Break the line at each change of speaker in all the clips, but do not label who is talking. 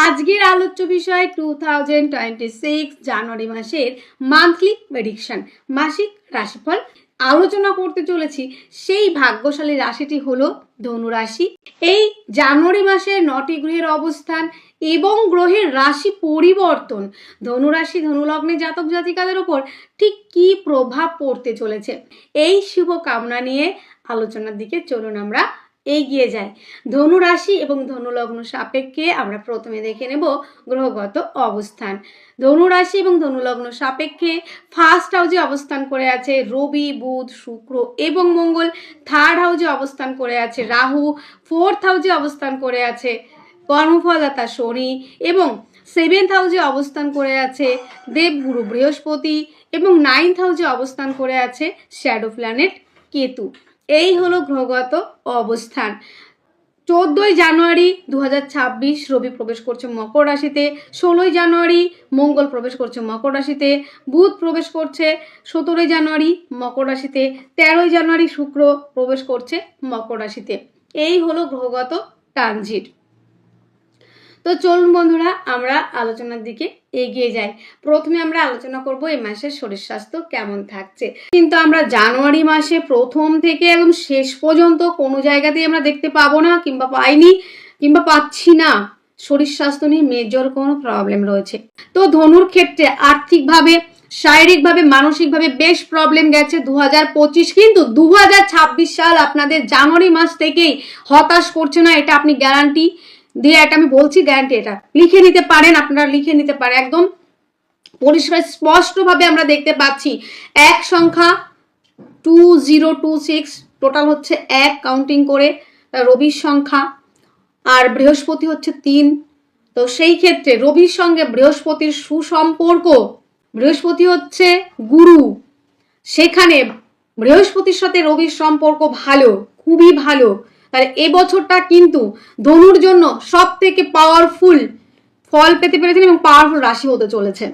আজকের আলোচ্য বিষয় 2026 জানুয়ারি মাসের মান্থলি প্রেডিকশন, মাসিক রাশিফল আলোচনা করতে চলেছি। সেই ভাগ্যশালী রাশিটি হলো ধনুরাশি। এই জানুয়ারি মাসে 9টি গ্রহের অবস্থান এবং গ্রহের রাশি পরিবর্তন ধনুরাশি ধনুলগ্নে জাতক জাতিকাদের উপর ঠিক কি প্রভাব পড়তে চলেছে, এই শুভ কামনা নিয়ে আলোচনার দিকে চলুন আমরা এগিয়ে যায়। ধনুরাশি এবং ধনুলগ্ন সাপেক্ষে আমরা প্রথমে দেখে নেব গ্রহগত অবস্থান। ধনুরাশি এবং ধনুলগ্ন সাপেক্ষে ফার্স্ট হাউসে অবস্থান করে আছে রবি, বুধ, শুক্র এবং মঙ্গল। থার্ড হাউসে অবস্থান করে আছে রাহু। ফোর্থ হাউসে অবস্থান করে আছে কর্মফলদাতা শনি এবং সেভেন্থ হাউসে অবস্থান করে আছে দেবগুরু বৃহস্পতি এবং নাইন্থ হাউসে অবস্থান করে আছে শ্যাডো প্ল্যানেট কেতু। এই হলো গ্রহগত অবস্থান। 14ই জানুয়ারি 2026 রবি প্রবেশ করছে মকর রাশিতে। 16ই জানুয়ারি মঙ্গল প্রবেশ করছে মকর রাশিতে। বুধ প্রবেশ করছে 17ই জানুয়ারি মকর রাশিতে। 13ই জানুয়ারি শুক্র প্রবেশ করছে মকর রাশিতে। এই হলো গ্রহগত ট্রানজিট। তো চলুন বন্ধুরা আমরা আলোচনার দিকে এগিয়ে যাই। প্রথমে আমরা আলোচনা করব এই মাসের শরীর স্বাস্থ্য কেমন থাকছে। কিন্তু আমরা জানুয়ারি মাসে প্রথম থেকে একদম শেষ পর্যন্ত কোনো জায়গাতেই আমরা দেখতে পাবো না কিংবা পাইনি কিংবা পাচ্ছি না শরীর স্বাস্থ্য নিয়ে মেজর কোনো প্রবলেম রয়েছে। তো ধনুর ক্ষেত্রে আর্থিকভাবে, শারীরিকভাবে, মানসিকভাবে বেশ প্রবলেম গেছে 2025, কিন্তু 2026 সাল আপনাদের জানুয়ারি মাস থেকেই হতাশ করছে না, এটা আপনি গ্যারান্টি দিয়ে এটা আমি বলছি, গ্যারান্টি এটা লিখে নিতে পারেন, আপনারা লিখে নিতে পারেন। একদম পরিষ্কার স্পষ্টভাবে আমরা দেখতে পাচ্ছি এক সংখ্যা 2026, টোটাল হচ্ছে 1 কাউন্টিং করে রবির সংখ্যা, আর বৃহস্পতি হচ্ছে 3। তো সেই ক্ষেত্রে রবির সঙ্গে বৃহস্পতির সুসম্পর্ক, বৃহস্পতি হচ্ছে গুরু, সেখানে বৃহস্পতির সাথে রবির সম্পর্ক ভালো, খুবই ভালো। তাহলে এবছরটা কিন্তু ধনুর জন্য সব থেকে পাওয়ারফুল ফল পেতে পেরেছেন এবং পাওয়ারফুল রাশি হতে চলেছে।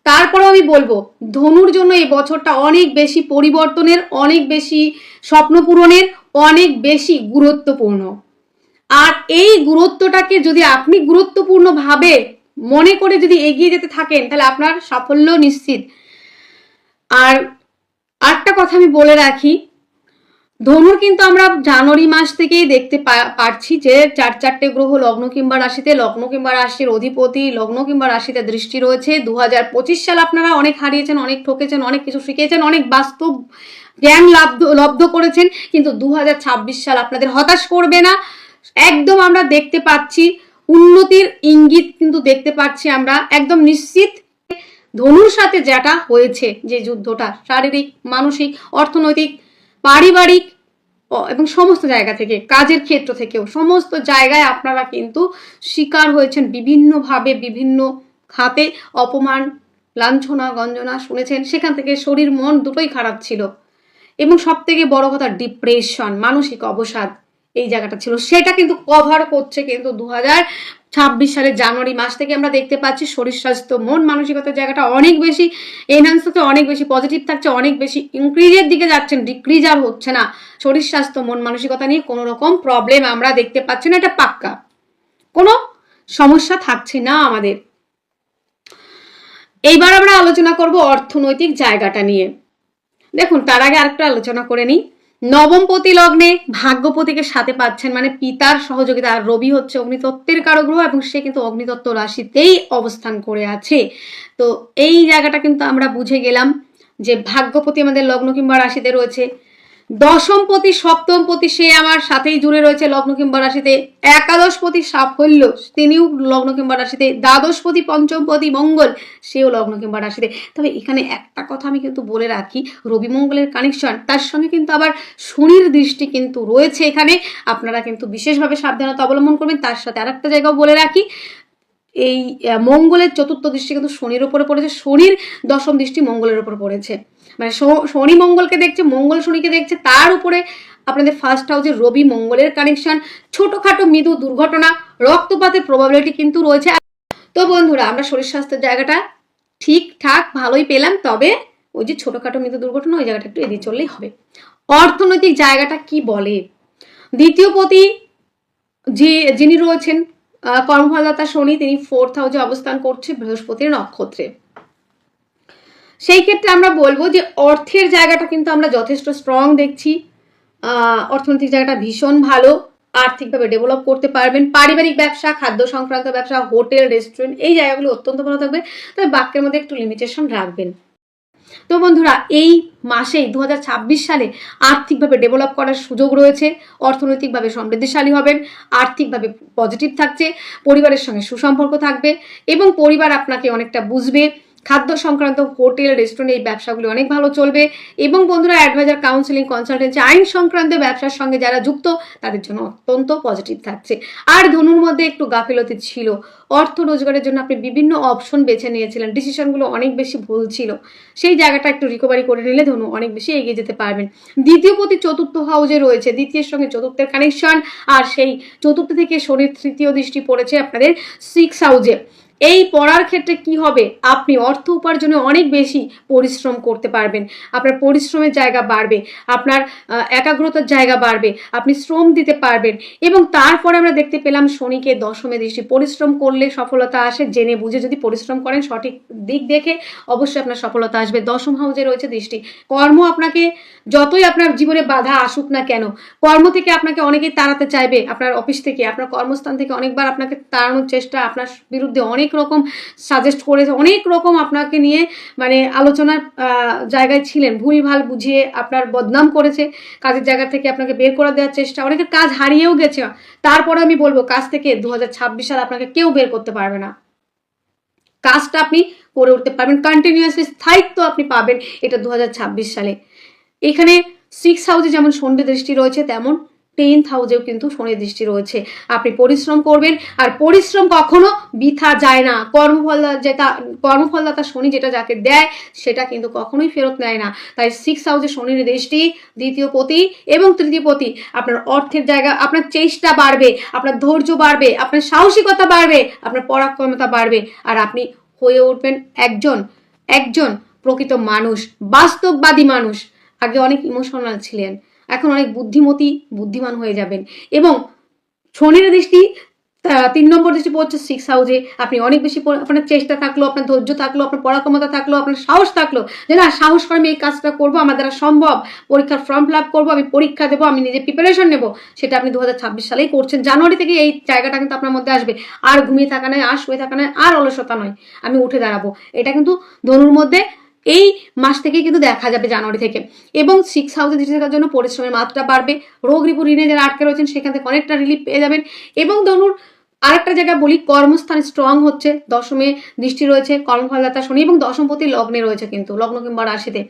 তারপরেও আমি বলবো ধনুর জন্য এই বছরটা অনেক বেশি পরিবর্তনের, অনেক বেশি স্বপ্ন পূরণের, অনেক বেশি গুরুত্বপূর্ণ। আর এই গুরুত্বটাকে যদি আপনি গুরুত্বপূর্ণভাবে মনে করে যদি এগিয়ে যেতে থাকেন তাহলে আপনার সাফল্য নিশ্চিত। আর আরেকটা কথা আমি বলে রাখি, ধনুর কিন্তু আমরা জানুয়ারি মাস থেকেই দেখতে পারছি যে 4 গ্রহ লগ্ন কিংবা রাশিতে, লগ্ন কিংবা রাশির অধিপতি লগ্ন কিংবা রাশিতে দৃষ্টি রয়েছে। 2025 সাল আপনারা অনেক হারিয়েছেন, অনেক ঠকেছেন, অনেক কিছু শিখেছেন, অনেক বাস্তব জ্ঞান লব্ধ করেছেন, কিন্তু 2026 সাল আপনাদের হতাশ করবে না। একদম আমরা দেখতে পাচ্ছি উন্নতির ইঙ্গিত কিন্তু দেখতে পাচ্ছি আমরা একদম নিশ্চিত। ধনুর সাথে যেটা হয়েছে, যে যুদ্ধটা শারীরিক, মানসিক, অর্থনৈতিক, পারিবারিক এবং সমস্ত জায়গা থেকে, কাজের ক্ষেত্র থেকেও সমস্ত জায়গায় আপনারা কিন্তু শিকার হয়েছেন বিভিন্নভাবে, বিভিন্ন খাতে অপমান, লাঞ্ছনা, গঞ্জনা শুনেছেন। সেখান থেকে শরীর মন দুটোই খারাপ ছিল এবং সব থেকে বড় কথা ডিপ্রেশন, মানসিক অবসাদ এই জায়গাটা ছিল, সেটা কিন্তু কভার করছে কিন্তু 2026 সালের জানুয়ারি মাস থেকে আমরা দেখতে পাচ্ছি শরীর স্বাস্থ্য, মন মানসিকতার জায়গাটা অনেক বেশি এনহান্স হচ্ছে, অনেক বেশি পজিটিভ থাকছে, অনেক বেশি ইনক্রিজের দিকে যাচ্ছেন, ডিক্রিজ আর হচ্ছে না। শরীর স্বাস্থ্য, মন মানসিকতা নিয়ে কোনো রকম প্রবলেম আমরা দেখতে পাচ্ছি না, এটা পাক্কা, কোনো সমস্যা থাকছে না আমাদের। এইবার আমরা আলোচনা করব অর্থনৈতিক জায়গাটা নিয়ে। দেখুন তার আগে আরেকটা আলোচনা করে নিই। নবমপতি লগ্নে ভাগ্যপতিকে সাথে পাচ্ছেন, মানে পিতার সহযোগিতা। আর রবি হচ্ছে অগ্নিতত্ত্বের কারক গ্রহ এবং সে কিন্তু অগ্নিতত্ত্ব রাশিতেই অবস্থান করে আছে। তো এই জায়গাটা কিন্তু আমরা বুঝে গেলাম যে ভাগ্যপতি আমাদের লগ্ন কিংবা রাশিতে রয়েছে। দশমপতি সপ্তমপতি সে আমার সাথেই জুড়ে রয়েছে লগ্ন কিংবা রাশিতে। একাদশপতি সাফল্য, তিনিও লগ্ন কিংবা রাশিতে। দ্বাদশপতি পঞ্চমপতি মঙ্গল, সেও লগ্ন কিংবা রাশিতে। তবে এখানে একটা কথা আমি কিন্তু বলে রাখি, রবি মঙ্গলের কানেকশন, তার সঙ্গে কিন্তু আবার শনির দৃষ্টি কিন্তু রয়েছে এখানে, আপনারা কিন্তু বিশেষভাবে সাবধানতা অবলম্বন করবেন। তার সাথে আর একটা জায়গাও বলে রাখি, এই মঙ্গলের চতুর্থ দৃষ্টি কিন্তু শনির উপরে পড়েছে, শনির দশম দৃষ্টি মঙ্গলের উপর পড়েছে, মানে শনি মঙ্গলকে দেখছে, মঙ্গল শনিকে দেখছে, তার উপরে আপনাদের ফার্স্ট হাউসে রবি মঙ্গলের কানেকশন। ছোটখাটো মৃদু দুর্ঘটনা, রক্তপাতের প্রবাবিলিটি কিন্তু রয়েছে। তো বন্ধুরা আমরা শরীর স্বাস্থ্যের জায়গাটা ঠিকঠাক ভালোই পেলাম, তবে ওই যে ছোটখাটো মৃদু দুর্ঘটনা ওই জায়গাটা একটু এড়িয়ে চললেই হবে। অর্থনৈতিক জায়গাটা কি বলে, দ্বিতীয় পতি যিনি রয়েছেন কর্মফলদাতা শনি তিনি 4th হাউসে অবস্থান করছে বৃহস্পতির নক্ষত্রে। সেই ক্ষেত্রে আমরা বলবো যে অর্থের জায়গাটা কিন্তু আমরা যথেষ্ট স্ট্রং দেখছি। অর্থনৈতিক জায়গাটা ভীষণ ভালো, আর্থিকভাবে ডেভেলপ করতে পারবেন। পারিবারিক ব্যবসা, খাদ্য সংক্রান্ত ব্যবসা, হোটেল, রেস্টুরেন্ট, এই জায়গাগুলো অত্যন্ত ভালো থাকবে, তবে বাক্যের মধ্যে একটু লিমিটেশন রাখবেন। তো বন্ধুরা, এই মাসেই 2026 সালে আর্থিকভাবে ডেভেলপ করার সুযোগ রয়েছে, অর্থনৈতিকভাবে সমৃদ্ধিশালী হবেন, আর্থিকভাবে পজিটিভ থাকছে, পরিবারের সঙ্গে সুসম্পর্ক থাকবে এবং পরিবার আপনাকে অনেকটা বুঝবে। খাদ্য সংক্রান্ত হোটেল, রেস্টুরেন্ট, এই ব্যবসাগুলি অনেক ভালো চলবে এবং বন্ধুরা অ্যাডভাইজার, কাউন্সিলিং, কনসালটেন্সি, আইন সংক্রান্ত ব্যবসার সঙ্গে যারা যুক্ত তাদের জন্য অত্যন্ত পজিটিভ থাকছে। আর ধনুর মধ্যে একটু গাফিলতি ছিল, অর্থ রোজগারের জন্য আপনি বিভিন্ন অপশন বেছে নিয়েছিলেন, ডিসিশনগুলো অনেক বেশি ভুল ছিল, সেই জায়গাটা একটু রিকভারি করে নিলে ধনু অনেক বেশি এগিয়ে যেতে পারবেন। দ্বিতীয় পতি 4th হাউসে রয়েছে, দ্বিতীয়ের সঙ্গে 4th কানেকশন, আর সেই 4th থেকে শনির 3য় দৃষ্টি পড়েছে আপনাদের 6th হাউসে। এই পড়ার ক্ষেত্রে কি হবে, আপনি অর্থ উপার্জনে অনেক বেশি পরিশ্রম করতে পারবেন, আপনার পরিশ্রমের জায়গা বাড়বে, আপনার একাগ্রতার জায়গা বাড়বে, আপনি শ্রম দিতে পারবেন এবং তারপরে আমরা দেখতে পেলাম শনিকে 10মে দৃষ্টি। পরিশ্রম করলে সফলতা আসে, জেনে বুঝে যদি পরিশ্রম করেন, সঠিক দিক দেখে, অবশ্যই আপনার সফলতা আসবে। 10ম হাউসে রয়েছে দৃষ্টি। কর্ম আপনাকে যতই আপনার জীবনে বাধা আসুক না কেন, কর্ম থেকে আপনাকে অনেকেই তাড়াতে চাইবে, আপনার অফিস থেকে, আপনার কর্মস্থান থেকে অনেকবার আপনাকে তাড়ানোর চেষ্টা, আপনার বিরুদ্ধে অনেক রকম সাজেস্ট করেছে, অনেক রকম আপনাকে নিয়ে মানে আলোচনার জায়গায় ছিলেন, ভুলভাল বুঝিয়ে আপনার বদনাম করেছে, কাজের জায়গা থেকে আপনাকে বের করে দেওয়ার চেষ্টা, অনেকের কাজ হারিয়েও গেছে। তারপরে আমি বলবো কাজ থেকে 2026 সালে আপনাকে কেউ বের করতে পারবে না, কাজটা আপনি করে উঠতে পারবেন, কন্টিনিউয়াসলি স্থায়িত্ব আপনি পাবেন, এটা 2026 সালে। এখানে 6th হাউসে যেমন শনি দৃষ্টি রয়েছে, তেমন 10th হাউসেও কিন্তু শনি দৃষ্টি রয়েছে। আপনি পরিশ্রম করবেন, আর পরিশ্রম কখনো বৃথা যায় না। কর্মফলদাতা শনি যেটা যাকে দেয় সেটা কিন্তু কখনোই ফেরত নেয় না। তাই 6th হাউসে শনির দৃষ্টি, দ্বিতীয় পতি এবং তৃতীয় পতি, আপনার অর্থের জায়গা, আপনার চেষ্টা বাড়বে, আপনার ধৈর্য বাড়বে, আপনার সাহসিকতা বাড়বে, আপনার পরাক্রমতা বাড়বে, আর আপনি হয়ে উঠবেন একজন প্রকৃত মানুষ, বাস্তববাদী মানুষ। আগে অনেক ইমোশনাল ছিলেন, এখন অনেক বুদ্ধিমান হয়ে যাবেন। এবং শনির দৃষ্টি 3 নম্বর দৃষ্টি পড়ছে 6th হাউসে। আপনি অনেক বেশি, আপনার চেষ্টা থাকলো, আপনার ধৈর্য থাকলো, আপনার পরাক্রমতা থাকলো, আপনার সাহস থাকলো যে না, সাহস করে আমি এই কাজটা করবো, আমার দ্বারা সম্ভব, পরীক্ষার ফর্ম ফিল আপ করবো, আমি পরীক্ষা দেবো, আমি নিজে প্রিপারেশন নেবো, সেটা আপনি 2026 সালেই করছেন। জানুয়ারি থেকে এই জায়গাটা কিন্তু আপনার মধ্যে আসবে। আর ঘুমিয়ে থাকা নয়, আর শুয়ে থাকা নয়, আর অলসতা নয়, আমি উঠে দাঁড়াবো, এটা কিন্তু ধনুর মধ্যে এই মাস থেকেই কিন্তু দেখা যাবে, জানুয়ারি থেকে। এবং 6th হাউসে দৃষ্টি থাকার জন্য পরিশ্রমের মাত্রা বাড়বে, রোগ রিপু ঋণে যারা আটকে রয়েছেন সেখান থেকে অনেকটা রিলিফ পেয়ে যাবেন। এবং ধনুর আরেকটা জায়গা বলি, কর্মস্থান স্ট্রং হচ্ছে, 10মে দৃষ্টি রয়েছে, কর্মফলদাতা শনি এবং 10মপতি লগ্নে রয়েছে, কিন্তু লগ্ন কিংবা রাশিতে।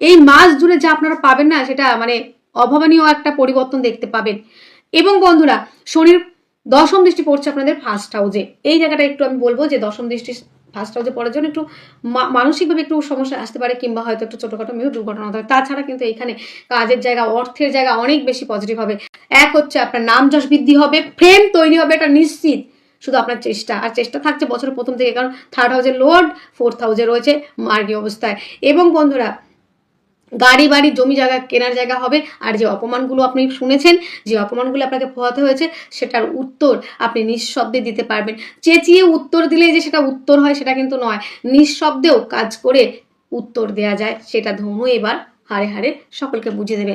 এই মাস জুড়ে যা আপনারা পাবেন না, সেটা মানে অভাবনীয় একটা পরিবর্তন দেখতে পাবেন। এবং বন্ধুরা, শনির 10ম দৃষ্টি পড়ছে আপনাদের 1st হাউসে। এই জায়গাটা একটু আমি বলবো যে 10ম দৃষ্টি 1st হাউসে পড়ার জন্য একটু মানসিকভাবে একটু সমস্যা আসতে পারে, কিংবা হয়তো একটু ছোটখাটো মেয়েও দুর্ঘটনা হতে পারে। তাছাড়া কিন্তু এখানে কাজের জায়গা, অর্থের জায়গা অনেক বেশি পজিটিভ হবে। এক হচ্ছে আপনার নাম যশ বৃদ্ধি হবে, ফ্রেম তৈরি হবে, এটা নিশ্চিত, শুধু আপনার চেষ্টা, আর চেষ্টা থাকছে বছরের প্রথম থেকে, কারণ 3rd হাউসে লর্ড 4th হাউসে রয়েছে মার্গী অবস্থায়। এবং বন্ধুরা, গাড়ি বাড়ি জমি জায়গা কেনার জায়গা হবে। আর যে অপমানগুলো আপনি শুনেছেন, যে অপমানগুলো আপনাকে পোহাতে হয়েছে, সেটার উত্তর আপনি নিঃশব্দে দিতে পারবেন। চেঁচিয়ে উত্তর দিলে যে সেটা উত্তর হয় সেটা কিন্তু নয়, নিঃশব্দেও কাজ করে উত্তর দেয়া যায়, সেটা ধনু এবার হারে হারে সকলকে বুঝিয়ে দেবে।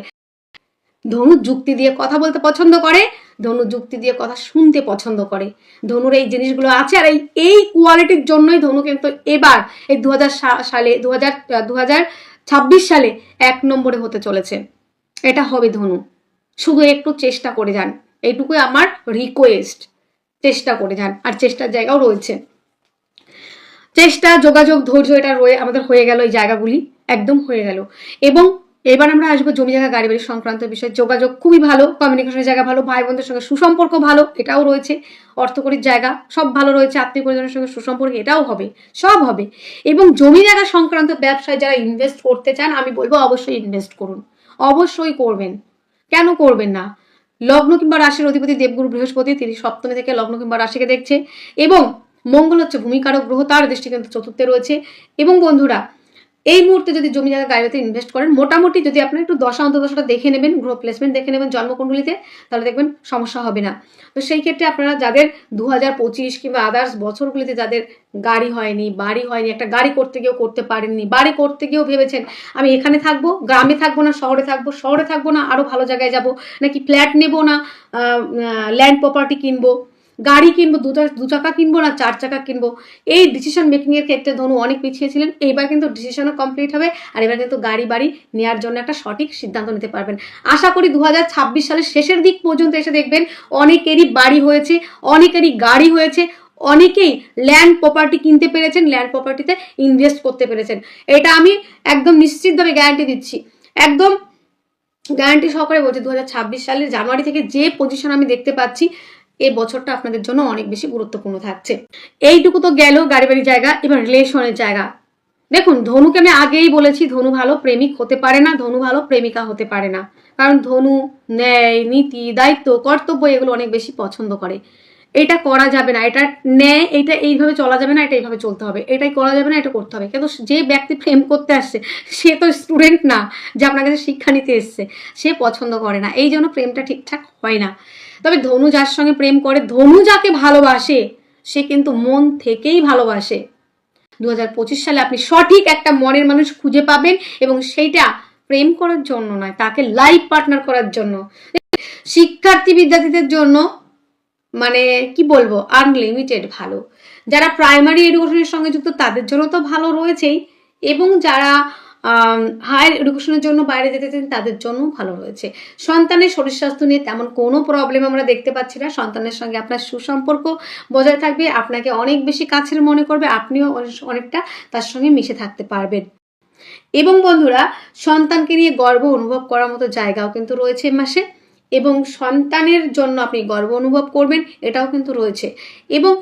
ধনু যুক্তি দিয়ে কথা বলতে পছন্দ করে, ধনু যুক্তি দিয়ে কথা শুনতে পছন্দ করে, ধনুর এই জিনিসগুলো আছে। আর এই কোয়ালিটির জন্যই ধনু কিন্তু এবার এই 2026 সালে 1 নম্বরে হতে চলেছে। এটা হবে ধনু, শুধু একটু চেষ্টা করে যান, এইটুকুই আমার রিকোয়েস্ট, চেষ্টা করে যান। আর চেষ্টার জায়গাও রয়েছে, চেষ্টা, যোগাযোগ, ধৈর্য, এটা আমাদের হয়ে গেল, এই জায়গাগুলি একদম হয়ে গেল। এবং এবার আমরা আসবো জমি জায়গা গাড়ি বাড়ি সংক্রান্ত বিষয়। যোগাযোগ খুবই ভালো, কমিউনিকেশনের জায়গা ভালো, ভাই বোনদের সঙ্গে সুসম্পর্ক ভালো, এটাও রয়েছে। অর্থকরীর জায়গা সব ভালো রয়েছে, আত্মীয় পরিজনের সঙ্গে সুসম্পর্ক, এটাও হবে, সব হবে। এবং জমি জায়গা সংক্রান্ত ব্যবসায় যারা ইনভেস্ট করতে চান, আমি বলবো অবশ্যই ইনভেস্ট করুন, অবশ্যই করবেন, কেন করবেন না। লগ্ন কিংবা রাশির অধিপতি দেবগুরু বৃহস্পতি, তিনি 7মে থেকে লগ্ন কিংবা রাশিকে দেখছে। এবং মঙ্গল হচ্ছে ভূমিকারক গ্রহ, তার দৃষ্টি কিন্তু 4র্থে রয়েছে। এবং বন্ধুরা, এই মুহূর্তে যদি জমি জায়গা গাড়িতে ইনভেস্ট করেন, মোটামুটি যদি আপনার একটু দশা অন্তর্দশাটা দেখে নেবেন, গ্রহ প্লেসমেন্ট দেখে নেবেন জন্মকুণ্ডলিতে, তাহলে দেখবেন সমস্যা হবে না। তো সেই ক্ষেত্রে আপনারা যাদের 2025 কিংবা আদার্স বছরগুলিতে যাদের গাড়ি হয়নি, বাড়ি হয়নি, একটা গাড়ি করতে গিয়েও করতে পারেননি, বাড়ি করতে গিয়েও ভেবেছেন আমি এখানে থাকবো, গ্রামে থাকবো না শহরে থাকবো, শহরে থাকবো না আরও ভালো জায়গায় যাব, নাকি ফ্ল্যাট নেবো না ল্যান্ড প্রপার্টি কিনবো, গাড়ি কিনবো, দু চাকা কিনবো না 4 চাকা কিনবো, এই ডিসিশন মেকিং এর ক্ষেত্রে ধনু অনেক পিছিয়ে ছিলেন। এইবার কিন্তু ডিসিশনও কমপ্লিট হবে, আর এবার কিন্তু গাড়ি বাড়ি নেওয়ার জন্য একটা সঠিক সিদ্ধান্ত নিতে পারবেন। আশা করি 2026 সালের শেষের দিক পর্যন্ত এসে দেখবেন অনেকেরই বাড়ি হয়েছে, অনেকেরই গাড়ি হয়েছে, অনেকেই ল্যান্ড প্রপার্টি কিনতে পেরেছেন, ল্যান্ড প্রপার্টিতে ইনভেস্ট করতে পেরেছেন। এটা আমি একদম নিশ্চিতভাবে গ্যারান্টি দিচ্ছি, একদম গ্যারান্টি সহকারে বলছি। 2026 সালের জানুয়ারি থেকে যে পজিশন আমি দেখতে পাচ্ছি, এই বছরটা আপনাদের জন্য অনেক বেশি গুরুত্বপূর্ণ থাকছে। এইটুকু তো গেল গাড়ি বাড়ির জায়গা। এবার রিলেশনের জায়গা দেখুন, ধনুকে আমি আগেই বলেছি ধনু ভালো প্রেমিক হতে পারে না, ধনু ভালো প্রেমিকা হতে পারে না, কারণ ধনু ন্যায়, নীতি, দায়িত্ব, কর্তব্য এগুলো অনেক বেশি পছন্দ করে। এটা করা যাবে না, এটা ন্যায়, এটা এইভাবে চলা যাবে না, এটা এইভাবে চলতে হবে, এটাই করা যাবে না, এটা করতে হবে। কিন্তু যে ব্যক্তি প্রেম করতে আসছে সে তো স্টুডেন্ট না যে আপনার কাছে শিক্ষা নিতে এসছে, সে পছন্দ করে না, এই জন্য প্রেমটা ঠিকঠাক হয় না। তবে ধনু যার সঙ্গে প্রেম করে, ধনু যাকে ভালোবাসে সে কিন্তু মন থেকেই ভালোবাসে। 2025 সালে আপনি সঠিক একটা মনের মানুষ খুঁজে পাবেন, এবং সেইটা প্রেম করার জন্য নয়, তাকে লাইফ পার্টনার করার জন্য। শিক্ষার্থী বিদ্যার্থীদের জন্য মানে কি বলবো, আনলিমিটেড ভালো। যারা প্রাইমারি এডুকেশনের সঙ্গে যুক্ত তাদের জন্য তো ভালো রয়েছেই, এবং যারা হায়ার এডুকেশনের জন্য বাইরে যেতে চান তাদের জন্য ভালো রয়েছে। সন্তানের শরীর স্বাস্থ্য নিয়ে তেমন কোনো প্রবলেম আমরা দেখতে পাচ্ছি না। সন্তানের সঙ্গে আপনার সুসম্পর্ক বজায় থাকবে, আপনাকে অনেক বেশি কাছের মনে করবে, আপনিও অনেকটা তার সঙ্গে মিশে থাকতে পারবেন। এবং বন্ধুরা, সন্তানকে নিয়ে গর্ব অনুভব করার মতো জায়গাও কিন্তু রয়েছে মাসে, এবং সন্তানের জন্য আপনি গর্ব অনুভব করবেন এটাও কিন্তু রয়েছে। এবং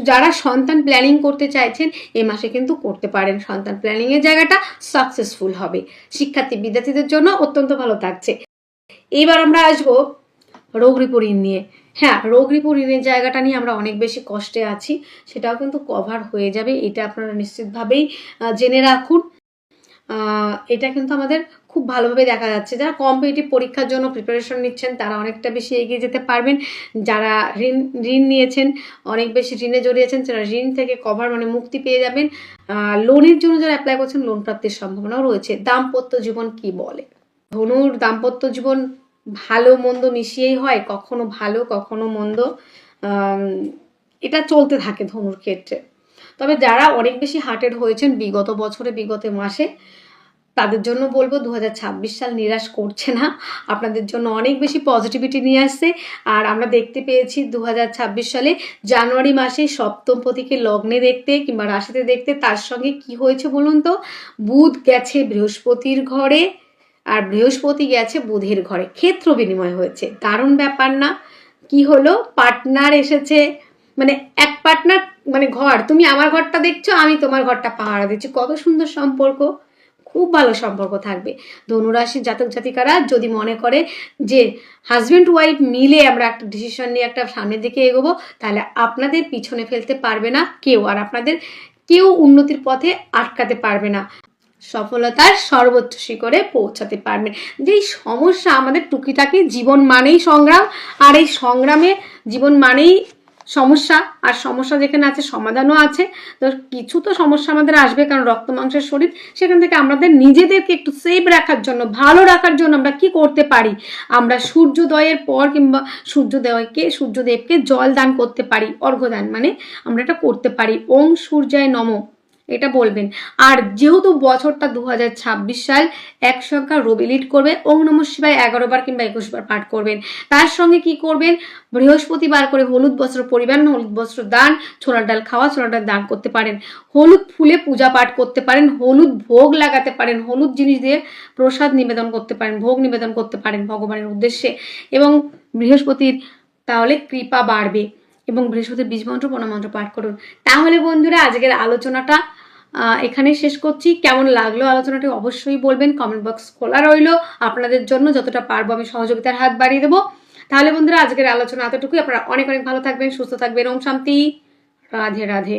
যারা সন্তান প্ল্যানিং করতে চাইছেন এ মাসে কিন্তু করতে পারেন, সন্তান প্ল্যানিংয়ের জায়গাটা সাকসেসফুল হবে। শিক্ষার্থী বিদ্যার্থীদের জন্য অত্যন্ত ভালো থাকছে। এবার আমরা আসবো রোগ রিপু ঋণ নিয়ে। হ্যাঁ, রোগ রিপু ঋণের জায়গাটা নিয়ে আমরা অনেক বেশি কষ্টে আছি, সেটাও কিন্তু কভার হয়ে যাবে, এটা আপনারা নিশ্চিতভাবেই জেনে রাখুন। এটা কিন্তু আমাদের খুব ভালোভাবে দেখা যাচ্ছে। যারা কম্পিটিটিভ পরীক্ষার জন্য প্রিপারেশন নিচ্ছেন তারা অনেকটা বেশি এগিয়ে যেতে পারবেন। যারা ঋণ নিয়েছেন, অনেক বেশি ঋণে জড়িয়েছেন, যারা ঋণ থেকে কভার মানে মুক্তি পেয়ে যাবেন। লোনের জন্য যারা অ্যাপ্লাই করছেন লোন প্রাপ্তির সম্ভাবনাও রয়েছে। দাম্পত্য জীবন কি বলে? ধনুর দাম্পত্য জীবন ভালো মন্দ মিশিয়েই হয়, কখনো ভালো কখনো মন্দ, এটা চলতে থাকে ধনুর ক্ষেত্রে। তবে যারা অনেক বেশি হার্টেড হয়েছেন বিগত বছরে, বিগত মাসে, তাদের জন্য বলবো 2026 সাল নিরাশ করছে না, আপনাদের জন্য অনেক বেশি পজিটিভিটি নিয়ে আসছে। আর আমরা দেখতে পেয়েছি 2026 সালে জানুয়ারি মাসে সপ্তম পতিকে লগ্নে দেখতে কিংবা রাশিতে দেখতে, তার সঙ্গে কি হয়েছে বলুন তো? বুধ গেছে বৃহস্পতির ঘরে, আর বৃহস্পতি গেছে বুধের ঘরে, ক্ষেত্র বিনিময় হয়েছে। দারুণ ব্যাপার না? কি হলো, পার্টনার এসেছে, মানে এক পার্টনার মানে ঘর, তুমি আমার ঘরটা দেখছো, আমি তোমার ঘরটা পাহারা দিচ্ছি, কত সুন্দর সম্পর্ক, খুব ভালো সম্পর্ক থাকবে। ধনুরাশির জাতক জাতিকারা যদি মনে করে যে হাজব্যান্ড ওয়াইফ মিলে আমরা একটা ডিসিশন নিয়ে একটা সামনের দিকে এগোবো, তাহলে আপনাদের পিছনে ফেলতে পারবে না কেউ, আর আপনাদের কেউ উন্নতির পথে আটকাতে পারবে না, সফলতার সর্বোচ্চ শিখরে পৌঁছাতে পারবেন। যেই সমস্যা আমাদের টুকিটাকি, জীবন মানেই সংগ্রাম, আর এই সংগ্রামে জীবন মানেই সমস্যা, আর সমস্যা যেখানে আছে সমাধানও আছে। তো কিছু তো সমস্যা আমাদের আসবে, কারণ রক্ত মাংসের শরীর, সেখান থেকে আমাদের নিজেদেরকে একটু সেভ রাখার জন্য, ভালো রাখার জন্য আমরা কি করতে পারি? আমরা সূর্যোদয়ের পর কিংবা সূর্যদেবকে জল দান করতে পারি, অর্ঘ্যদান, মানে আমরা এটা করতে পারি। ওং সূর্যায় নমঃ, এটা বলবেন। আর যেহেতু বছরটা 2026 সাল, এক সংখ্যা রবি লিড করবে, ওং নমঃ শিবায় 11 বার কিংবা 21 বার পাঠ করবেন। তার সঙ্গে কি করবেন? বৃহস্পতিবার করে হলুদ বস্ত্র পরিবেন, হলুদ বস্ত্র দান, ছোলার ডাল খাওয়া, ছোলার ডাল দান করতে পারেন, হলুদ ফুলে পূজা পাঠ করতে পারেন, হলুদ ভোগ লাগাতে পারেন, হলুদ জিনিস দিয়ে প্রসাদ নিবেদন করতে পারেন, ভোগ নিবেদন করতে পারেন ভগবানের উদ্দেশ্যে, এবং বৃহস্পতির তাহলে কৃপা বাড়বে। এবং বৃহস্পতির বীজ মন্ত্র প্রণামন্ত্র পাঠ করুন। তাহলে বন্ধুরা, আজকের আলোচনাটা এখানে শেষ করছি। কেমন লাগলো আলোচনাটি অবশ্যই বলবেন, কমেন্ট বক্স খোলা রইল আপনাদের জন্য, যতটা পারবো আমি সহযোগিতার হাত বাড়িয়ে দেবো। তাহলে বন্ধুরা, আজকের আলোচনা এতটুকুই। আপনারা অনেক অনেক ভালো থাকবেন, সুস্থ থাকবেন। ওম শান্তি, রাধে রাধে।